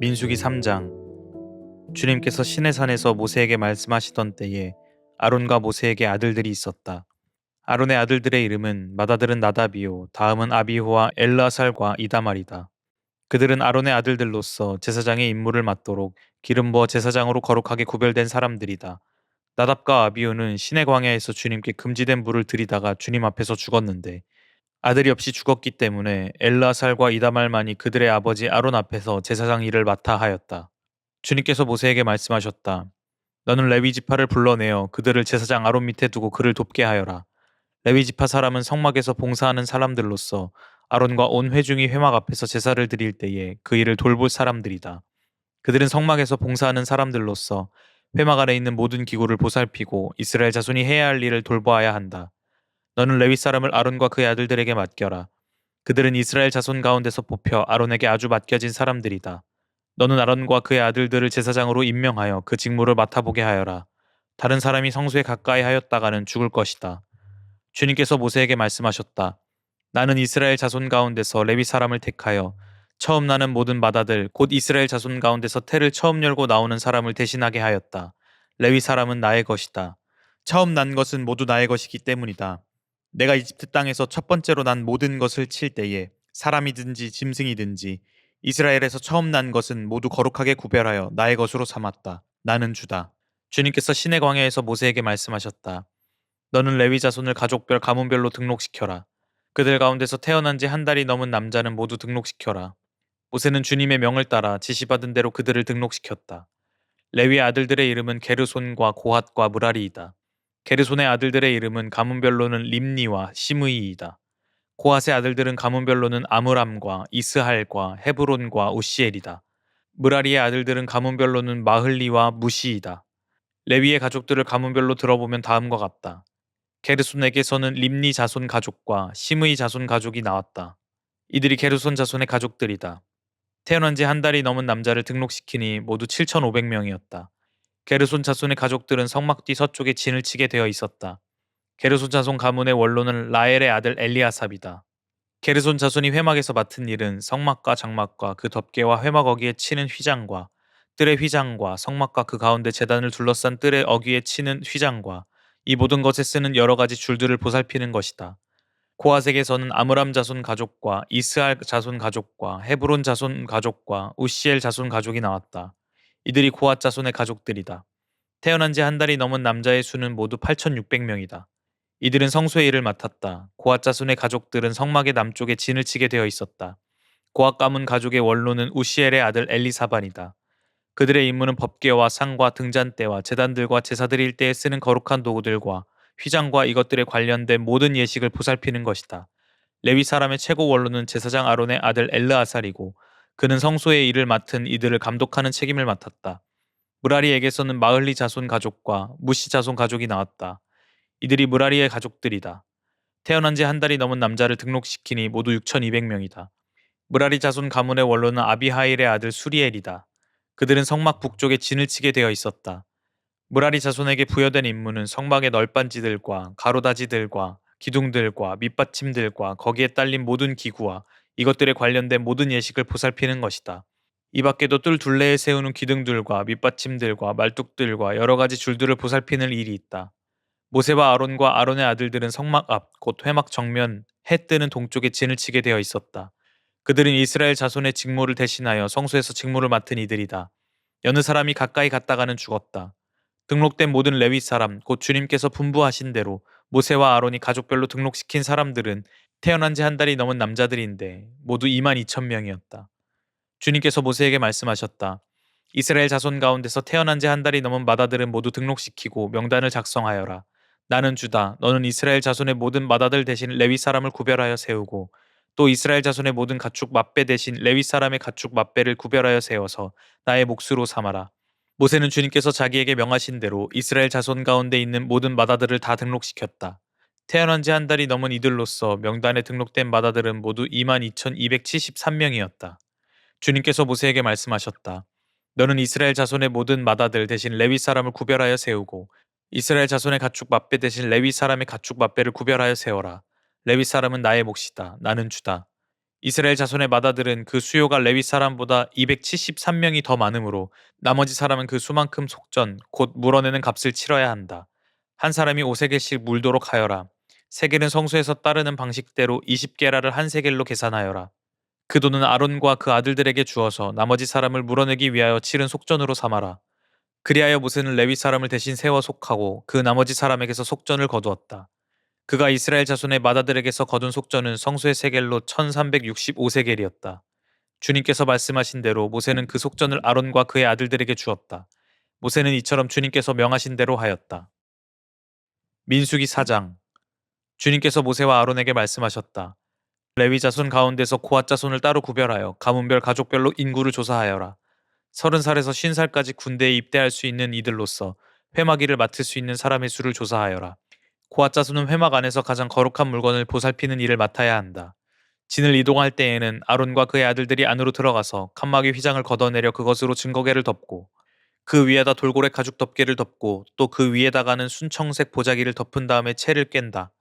민수기 3장. 주님께서 시내산에서 모세에게 말씀하시던 때에 아론과 모세에게 아들들이 있었다. 아론의 아들들의 이름은 맏아들은 나답이요 다음은 아비후와 엘르아살과 이다말이다. 그들은 아론의 아들들로서 제사장의 임무를 맡도록 기름 부어 제사장으로 거룩하게 구별된 사람들이다. 나답과 아비후는 시내 광야에서 주님께 금지된 불을 들이다가 주님 앞에서 죽었는데 아들이 없이 죽었기 때문에 엘르아살과 이다말만이 그들의 아버지 아론 앞에서 제사장 일을 맡아 하였다. 주님께서 모세에게 말씀하셨다. 너는 레위 지파를 불러내어 그들을 제사장 아론 밑에 두고 그를 돕게 하여라. 레위 지파 사람은 성막에서 봉사하는 사람들로서 아론과 온 회중이 회막 앞에서 제사를 드릴 때에 그 일을 돌볼 사람들이다. 그들은 성막에서 봉사하는 사람들로서 회막 안에 있는 모든 기구를 보살피고 이스라엘 자손이 해야 할 일을 돌보아야 한다. 너는 레위 사람을 아론과 그의 아들들에게 맡겨라. 그들은 이스라엘 자손 가운데서 뽑혀 아론에게 아주 맡겨진 사람들이다. 너는 아론과 그의 아들들을 제사장으로 임명하여 그 직무를 맡아보게 하여라. 다른 사람이 성소에 가까이 하였다가는 죽을 것이다. 주님께서 모세에게 말씀하셨다. 나는 이스라엘 자손 가운데서 레위 사람을 택하여 처음 나는 모든 맏아들 곧 이스라엘 자손 가운데서 태를 처음 열고 나오는 사람을 대신하게 하였다. 레위 사람은 나의 것이다. 처음 난 것은 모두 나의 것이기 때문이다. 내가 이집트 땅에서 첫 번째로 난 모든 것을 칠 때에 사람이든지 짐승이든지 이스라엘에서 처음 난 것은 모두 거룩하게 구별하여 나의 것으로 삼았다. 나는 주다. 주님께서 시내 광야에서 모세에게 말씀하셨다. 너는 레위 자손을 가족별 가문별로 등록시켜라. 그들 가운데서 태어난 지 한 달이 넘은 남자는 모두 등록시켜라. 모세는 주님의 명을 따라 지시받은 대로 그들을 등록시켰다. 레위의 아들들의 이름은 게르손과 고핫과 무라리이다. 게르손의 아들들의 이름은 가문별로는 림니와 시므이이다. 고핫의 아들들은 가문별로는 아므람과 이스할과 헤브론과 우시엘이다. 무라리의 아들들은 가문별로는 마흘리와 무시이다. 레위의 가족들을 가문별로 들어보면 다음과 같다. 게르손에게서는 림니 자손 가족과 시므이 자손 가족이 나왔다. 이들이 게르손 자손의 가족들이다. 태어난 지 한 달이 넘은 남자를 등록시키니 모두 7,500명이었다. 게르손 자손의 가족들은 성막 뒤 서쪽에 진을 치게 되어 있었다. 게르손 자손 가문의 원로는 라엘의 아들 엘리아삽이다. 게르손 자손이 회막에서 맡은 일은 성막과 장막과 그 덮개와 회막 어귀에 치는 휘장과 뜰의 휘장과 성막과 그 가운데 제단을 둘러싼 뜰의 어귀에 치는 휘장과 이 모든 것에 쓰는 여러 가지 줄들을 보살피는 것이다. 고아색에서는 아므람 자손 가족과 이스할 자손 가족과 헤브론 자손 가족과 우시엘 자손 가족이 나왔다. 이들이 고앗 자손의 가족들이다. 태어난 지 한 달이 넘은 남자의 수는 모두 8,600명이다. 이들은 성소의 일을 맡았다. 고앗 자손의 가족들은 성막의 남쪽에 진을 치게 되어 있었다. 고앗 가문 가족의 원로는 우시엘의 아들 엘리사반이다. 그들의 임무는 법궤와 상과 등잔대와 제단들과 제사 드릴 때에 쓰는 거룩한 도구들과 휘장과 이것들에 관련된 모든 예식을 보살피는 것이다. 레위 사람의 최고 원로는 제사장 아론의 아들 엘르아살이고 그는 성소의 일을 맡은 이들을 감독하는 책임을 맡았다. 무라리에게서는 마흘리 자손 가족과 무시 자손 가족이 나왔다. 이들이 무라리의 가족들이다. 태어난 지 한 달이 넘은 남자를 등록시키니 모두 6,200명이다. 무라리 자손 가문의 원로는 아비하일의 아들 수리엘이다. 그들은 성막 북쪽에 진을 치게 되어 있었다. 무라리 자손에게 부여된 임무는 성막의 널빤지들과 가로다지들과 기둥들과 밑받침들과 거기에 딸린 모든 기구와 이것들에 관련된 모든 예식을 보살피는 것이다. 이 밖에도 뜰 둘레에 세우는 기둥들과 밑받침들과 말뚝들과 여러 가지 줄들을 보살피는 일이 있다. 모세와 아론과 아론의 아들들은 성막 앞, 곧 회막 정면 해 뜨는 동쪽에 진을 치게 되어 있었다. 그들은 이스라엘 자손의 직무를 대신하여 성소에서 직무를 맡은 이들이다. 여느 사람이 가까이 갔다가는 죽었다. 등록된 모든 레위 사람, 곧 주님께서 분부하신 대로 모세와 아론이 가족별로 등록시킨 사람들은 태어난 지 한 달이 넘은 남자들인데 모두 22,000명이었다. 주님께서 모세에게 말씀하셨다. 이스라엘 자손 가운데서 태어난 지 한 달이 넘은 맏아들은 모두 등록시키고 명단을 작성하여라. 나는 주다. 너는 이스라엘 자손의 모든 맏아들 대신 레위 사람을 구별하여 세우고 또 이스라엘 자손의 모든 가축 맏배 대신 레위 사람의 가축 맏배를 구별하여 세워서 나의 몫으로 삼아라. 모세는 주님께서 자기에게 명하신 대로 이스라엘 자손 가운데 있는 모든 맏아들을 다 등록시켰다. 태어난 지 한 달이 넘은 이들로서 명단에 등록된 맏아들은 모두 22,273명이었다. 주님께서 모세에게 말씀하셨다. 너는 이스라엘 자손의 모든 맏아들 대신 레위 사람을 구별하여 세우고 이스라엘 자손의 가축 맏배 대신 레위 사람의 가축 맏배를 구별하여 세워라. 레위 사람은 나의 몫이다. 나는 주다. 이스라엘 자손의 맏아들은 그 수요가 레위 사람보다 273명이 더 많으므로 나머지 사람은 그 수만큼 속전 곧 물어내는 값을 치러야 한다. 한 사람이 5세겔씩 물도록 하여라. 세겔은 성소에서 따르는 방식대로 20게라를 한 세겔로 계산하여라. 그 돈은 아론과 그 아들들에게 주어서 나머지 사람을 물어내기 위하여 치른 속전으로 삼아라. 그리하여 모세는 레위 사람을 대신 세워 속하고 그 나머지 사람에게서 속전을 거두었다. 그가 이스라엘 자손의 맏아들에게서 거둔 속전은 성소의 세겔로 1365세겔이었다. 주님께서 말씀하신 대로 모세는 그 속전을 아론과 그의 아들들에게 주었다. 모세는 이처럼 주님께서 명하신 대로 하였다. 민수기 4장. 주님께서 모세와 아론에게 말씀하셨다. 레위 자손 가운데서 고앗 자손을 따로 구별하여 가문별 가족별로 인구를 조사하여라. 30살에서 50살까지 군대에 입대할 수 있는 이들로서 회마기를 맡을 수 있는 사람의 수를 조사하여라. 고앗 자손은 회막 안에서 가장 거룩한 물건을 보살피는 일을 맡아야 한다. 진을 이동할 때에는 아론과 그의 아들들이 안으로 들어가서 칸막이 휘장을 걷어내려 그것으로 증거계를 덮고 그 위에다 돌고래 가죽 덮개를 덮고 또 그 위에다가는 순청색 보자기를 덮은 다음에 채를 깬다.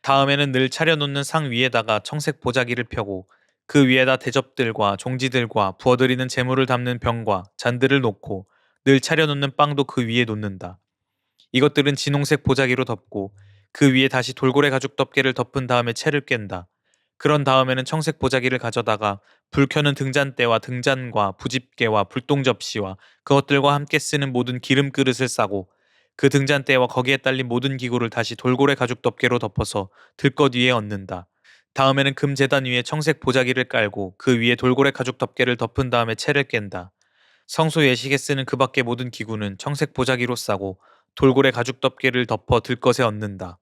다음에는 늘 차려놓는 상 위에다가 청색 보자기를 펴고 그 위에다 대접들과 종지들과 부어드리는 재물을 담는 병과 잔들을 놓고 늘 차려놓는 빵도 그 위에 놓는다. 이것들은 진홍색 보자기로 덮고 그 위에 다시 돌고래 가죽 덮개를 덮은 다음에 채를 깬다. 그런 다음에는 청색 보자기를 가져다가 불 켜는 등잔대와 등잔과 부집개와 불똥 접시와 그것들과 함께 쓰는 모든 기름 그릇을 싸고 그 등잔대와 거기에 딸린 모든 기구를 다시 돌고래 가죽 덮개로 덮어서 들것 위에 얹는다. 다음에는 금 제단 위에 청색 보자기를 깔고 그 위에 돌고래 가죽 덮개를 덮은 다음에 채를 깬다. 성소 예식에 쓰는 그 밖의 모든 기구는 청색 보자기로 싸고 돌고래 가죽 덮개를 덮어 들것에 얹는다.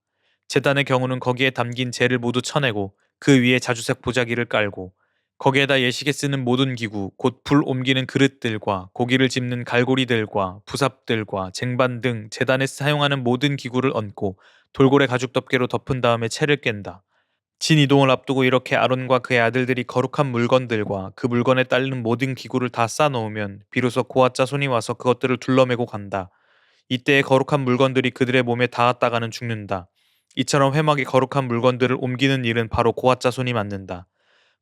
제단의 경우는 거기에 담긴 재를 모두 쳐내고 그 위에 자주색 보자기를 깔고 거기에다 예식에 쓰는 모든 기구 곧 불 옮기는 그릇들과 고기를 집는 갈고리들과 부삽들과 쟁반 등 제단에 사용하는 모든 기구를 얹고 돌고래 가죽 덮개로 덮은 다음에 채를 깬다. 진 이동을 앞두고 이렇게 아론과 그의 아들들이 거룩한 물건들과 그 물건에 딸리는 모든 기구를 다 쌓아놓으면 비로소 고앗 자손이 와서 그것들을 둘러매고 간다. 이때에 거룩한 물건들이 그들의 몸에 닿았다가는 죽는다. 이처럼 회막이 거룩한 물건들을 옮기는 일은 바로 고앗 자손이 맡는다.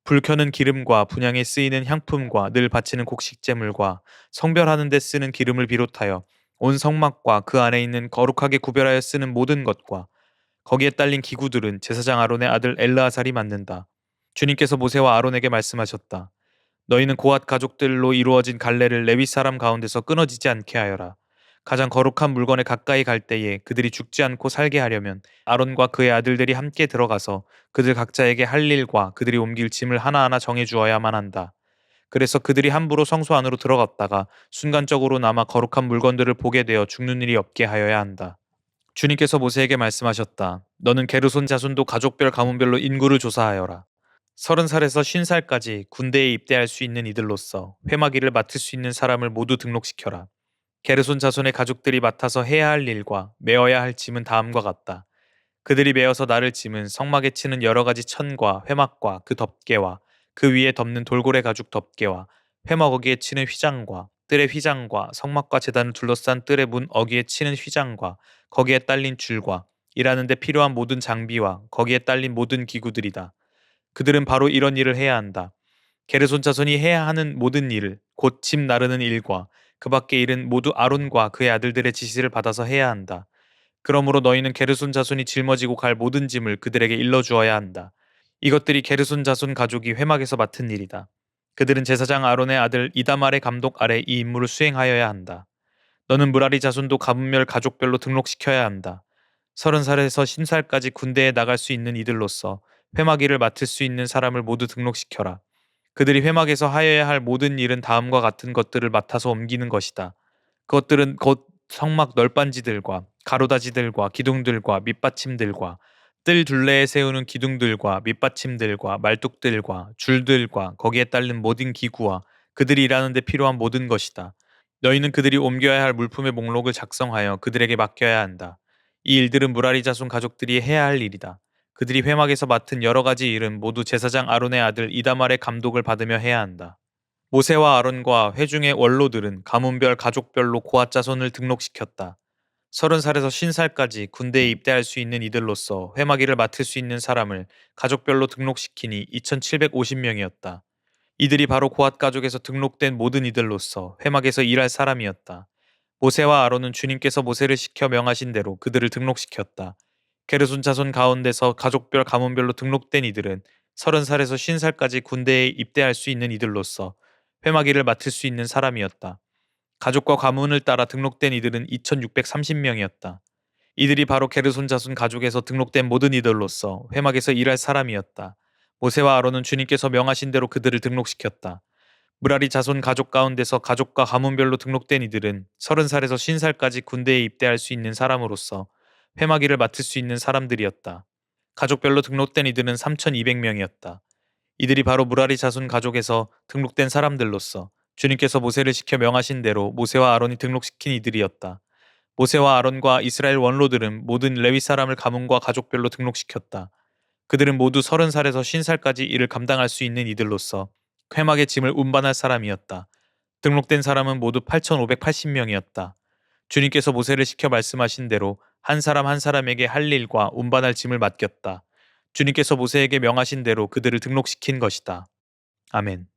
불 켜는 기름과 분향에 쓰이는 향품과 늘 바치는 곡식제물과 성별하는 데 쓰는 기름을 비롯하여 온 성막과 그 안에 있는 거룩하게 구별하여 쓰는 모든 것과 거기에 딸린 기구들은 제사장 아론의 아들 엘르아살이 맡는다. 주님께서 모세와 아론에게 말씀하셨다. 너희는 고앗 가족들로 이루어진 갈래를 레위 사람 가운데서 끊어지지 않게 하여라. 가장 거룩한 물건에 가까이 갈 때에 그들이 죽지 않고 살게 하려면 아론과 그의 아들들이 함께 들어가서 그들 각자에게 할 일과 그들이 옮길 짐을 하나하나 정해 주어야만 한다. 그래서 그들이 함부로 성소 안으로 들어갔다가 순간적으로 남아 거룩한 물건들을 보게 되어 죽는 일이 없게 하여야 한다. 주님께서 모세에게 말씀하셨다. 너는 게르손 자손도 가족별 가문별로 인구를 조사하여라. 30살에서 50살까지 군대에 입대할 수 있는 이들로서 회마기를 맡을 수 있는 사람을 모두 등록시켜라. 게르손 자손의 가족들이 맡아서 해야 할 일과 메어야 할 짐은 다음과 같다. 그들이 메어서 나를 짐은 성막에 치는 여러 가지 천과 회막과 그 덮개와 그 위에 덮는 돌고래 가죽 덮개와 회막 어기에 치는 휘장과 뜰의 휘장과 성막과 제단을 둘러싼 뜰의 문 어기에 치는 휘장과 거기에 딸린 줄과 일하는 데 필요한 모든 장비와 거기에 딸린 모든 기구들이다. 그들은 바로 이런 일을 해야 한다. 게르손 자손이 해야 하는 모든 일을 곧 짐 나르는 일과 그 밖의 일은 모두 아론과 그의 아들들의 지시를 받아서 해야 한다. 그러므로 너희는 게르손 자손이 짊어지고 갈 모든 짐을 그들에게 일러주어야 한다. 이것들이 게르손 자손 가족이 회막에서 맡은 일이다. 그들은 제사장 아론의 아들 이다말의 감독 아래 이 임무를 수행하여야 한다. 너는 무라리 자손도 가문별 가족별로 등록시켜야 한다. 30살에서 50살까지 군대에 나갈 수 있는 이들로서 회막 일을 맡을 수 있는 사람을 모두 등록시켜라. 그들이 회막에서 하여야 할 모든 일은 다음과 같은 것들을 맡아서 옮기는 것이다. 그것들은 곧 성막 널빤지들과 가로다지들과 기둥들과 밑받침들과 뜰 둘레에 세우는 기둥들과 밑받침들과 말뚝들과 줄들과 거기에 딸린 모든 기구와 그들이 일하는 데 필요한 모든 것이다. 너희는 그들이 옮겨야 할 물품의 목록을 작성하여 그들에게 맡겨야 한다. 이 일들은 무라리 자손 가족들이 해야 할 일이다. 그들이 회막에서 맡은 여러 가지 일은 모두 제사장 아론의 아들 이다말의 감독을 받으며 해야 한다. 모세와 아론과 회중의 원로들은 가문별 가족별로 고앗 자손을 등록시켰다. 30살에서 50살까지 군대에 입대할 수 있는 이들로서 회마기를 맡을 수 있는 사람을 가족별로 등록시키니 2,750명이었다. 이들이 바로 고앗 가족에서 등록된 모든 이들로서 회막에서 일할 사람이었다. 모세와 아론은 주님께서 모세를 시켜 명하신 대로 그들을 등록시켰다. 게르손 자손 가운데서 가족별 가문별로 등록된 이들은 30살에서 50살까지 군대에 입대할 수 있는 이들로서 회마기를 맡을 수 있는 사람이었다. 가족과 가문을 따라 등록된 이들은 2,630명이었다. 이들이 바로 게르손 자손 가족에서 등록된 모든 이들로서 회막에서 일할 사람이었다. 모세와 아론은 주님께서 명하신 대로 그들을 등록시켰다. 무라리 자손 가족 가운데서 가족과 가문별로 등록된 이들은 30살에서 50살까지 군대에 입대할 수 있는 사람으로서 회마기를 맡을 수 있는 사람들이었다. 가족별로 등록된 이들은 3,200명이었다. 이들이 바로 무라리 자손 가족에서 등록된 사람들로서 주님께서 모세를 시켜 명하신 대로 모세와 아론이 등록시킨 이들이었다. 모세와 아론과 이스라엘 원로들은 모든 레위 사람을 가문과 가족별로 등록시켰다. 그들은 모두 30살에서 50살까지 이를 감당할 수 있는 이들로서 회막의 짐을 운반할 사람이었다. 등록된 사람은 모두 8,580명이었다. 주님께서 모세를 시켜 말씀하신 대로 한 사람 한 사람에게 할 일과 운반할 짐을 맡겼다. 주님께서 모세에게 명하신 대로 그들을 등록시킨 것이다. 아멘.